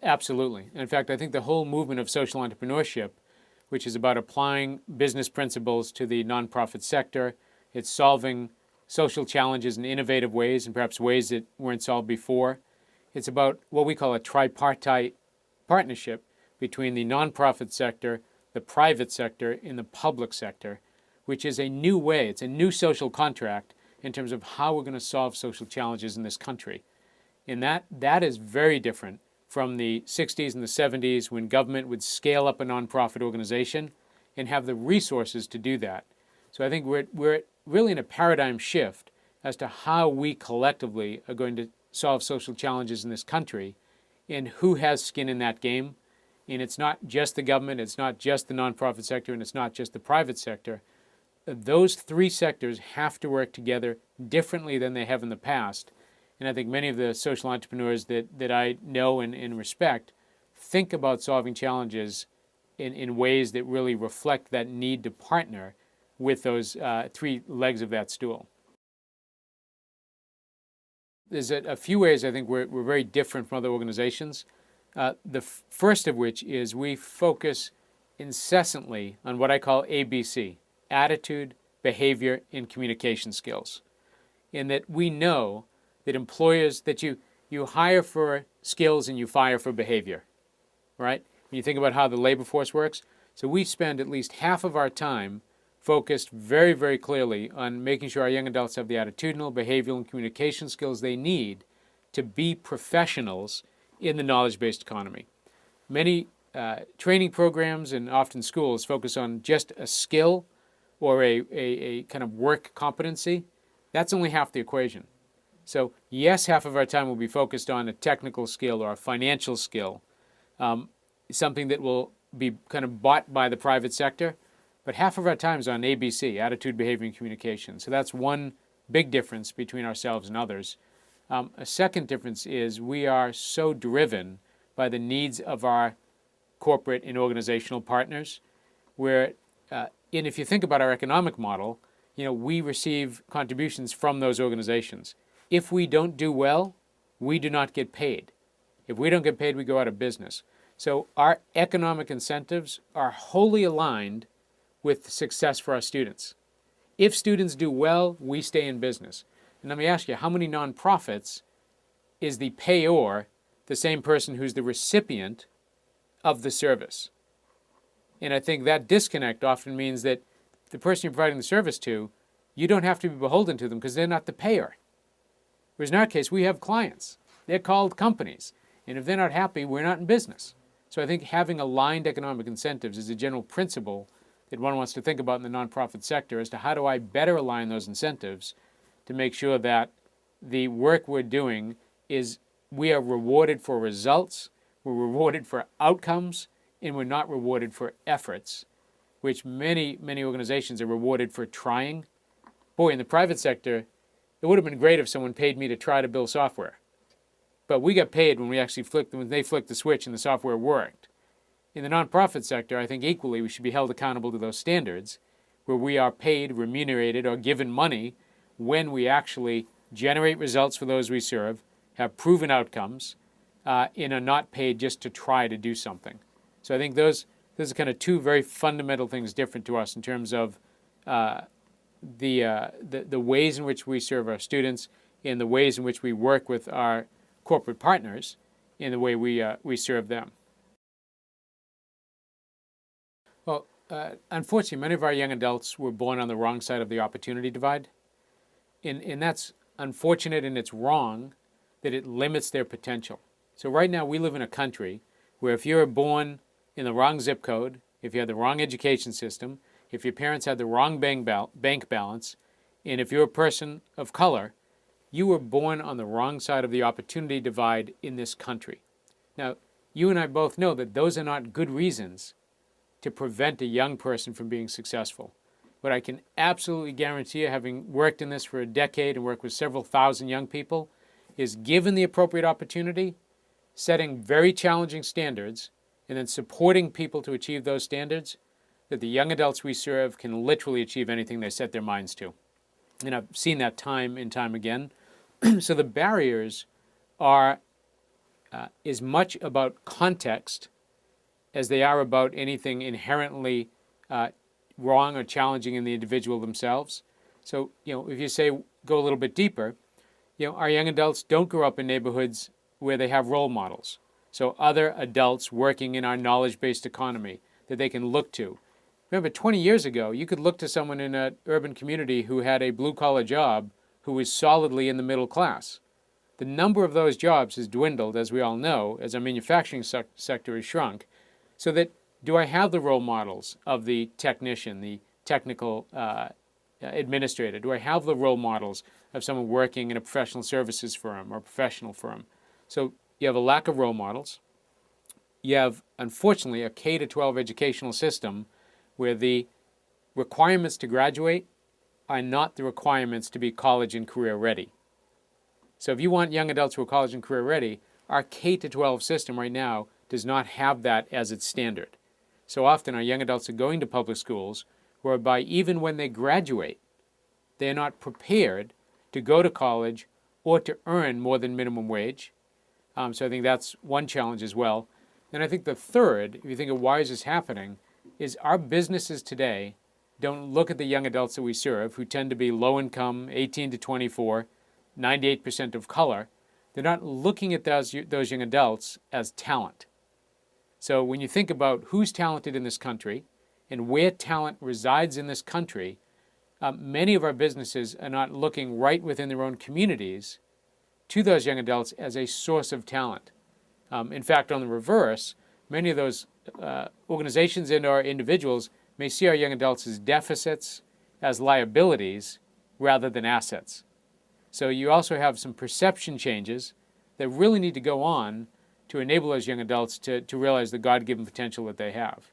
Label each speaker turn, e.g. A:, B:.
A: Absolutely. In fact, I think the whole movement of social entrepreneurship, which is about applying business principles to the nonprofit sector, it's solving social challenges in innovative ways and perhaps ways that weren't solved before. It's about what we call a tripartite partnership between the nonprofit sector, the private sector, and the public sector, which is a new way, it's a new social contract in terms of how we're going to solve social challenges in this country. And that is very different from the 60s and the 70s when government would scale up a nonprofit organization and have the resources to do that. So I think we're really in a paradigm shift as to how we collectively are going to solve social challenges in this country and who has skin in that game. And it's not just the government, it's not just the nonprofit sector, and it's not just the private sector. Those three sectors have to work together differently than they have in the past. And I think many of the social entrepreneurs that I know and respect think about solving challenges in ways that really reflect that need to partner with those three legs of that stool. There's a few ways I think we're very different from other organizations. The first of which is we focus incessantly on what I call ABC, attitude, behavior, and communication skills. In that we know that employers, that you hire for skills and you fire for behavior, right? When you think about how the labor force works. So we spend at least half of our time focused very, very clearly on making sure our young adults have the attitudinal, behavioral, and communication skills they need to be professionals in the knowledge-based economy. Many training programs and often schools focus on just a skill or a kind of work competency. That's only half the equation. So yes, half of our time will be focused on a technical skill or a financial skill, something that will be kind of bought by the private sector, but half of our time is on ABC, attitude, behavior, and communication. So that's one big difference between ourselves and others. A second difference is we are so driven by the needs of our corporate and organizational partners, where, and if you think about our economic model, we receive contributions from those organizations. If we don't do well, we do not get paid. If we don't get paid, we go out of business. So our economic incentives are wholly aligned with success for our students. If students do well, we stay in business. And let me ask you, how many nonprofits is the payor the same person who's the recipient of the service? And I think that disconnect often means that the person you're providing the service to, you don't have to be beholden to them because they're not the payer. Whereas in our case, we have clients. They're called companies. And if they're not happy, we're not in business. So I think having aligned economic incentives is a general principle that one wants to think about in the nonprofit sector as to how do I better align those incentives to make sure that the work we're doing is we are rewarded for results, we're rewarded for outcomes, and we're not rewarded for efforts, which many organizations are rewarded for trying. Boy, in the private sector, it would have been great if someone paid me to try to build software. But we got paid when they flicked the switch and the software worked. In the nonprofit sector, I think equally we should be held accountable to those standards where we are paid, remunerated, or given money when we actually generate results for those we serve, have proven outcomes, and are not paid just to try to do something. So I think those are kind of two very fundamental things different to us in terms of the ways in which we serve our students and the ways in which we work with our corporate partners in the way we serve them. Well, unfortunately, many of our young adults were born on the wrong side of the opportunity divide. And that's unfortunate and it's wrong that it limits their potential. So right now we live in a country where if you're born in the wrong zip code, if you have the wrong education system, if your parents had the wrong bank balance, and if you're a person of color, you were born on the wrong side of the opportunity divide in this country. Now, you and I both know that those are not good reasons to prevent a young person from being successful. But I can absolutely guarantee you, having worked in this for a decade and worked with several thousand young people, is given the appropriate opportunity, setting very challenging standards, and then supporting people to achieve those standards, that the young adults we serve can literally achieve anything they set their minds to. And I've seen that time and time again. So the barriers are is much about context as they are about anything inherently wrong or challenging in the individual themselves. So, if you say go a little bit deeper, our young adults don't grow up in neighborhoods where they have role models. So other adults working in our knowledge-based economy that they can look to. Remember, 20 years ago, you could look to someone in an urban community who had a blue-collar job who was solidly in the middle class. The number of those jobs has dwindled, as we all know, as our manufacturing sector has shrunk. So that, do I have the role models of the technician, the technical administrator? Do I have the role models of someone working in a professional services firm or professional firm? So you have a lack of role models. You have, unfortunately, a K-12 educational system where the requirements to graduate are not the requirements to be college and career ready. So if you want young adults who are college and career ready, our K-12 system right now does not have that as its standard. So often our young adults are going to public schools whereby even when they graduate, they're not prepared to go to college or to earn more than minimum wage. So I think that's one challenge as well. And I think the third, if you think of why is this happening, is our businesses today don't look at the young adults that we serve, who tend to be low income, 18 to 24, 98% of color. They're not looking at those young adults as talent. So when you think about who's talented in this country and where talent resides in this country, many of our businesses are not looking right within their own communities to those young adults as a source of talent. In fact, on the reverse, many of those organizations and our individuals may see our young adults as deficits, as liabilities, rather than assets. So you also have some perception changes that really need to go on to enable those young adults to realize the God-given potential that they have.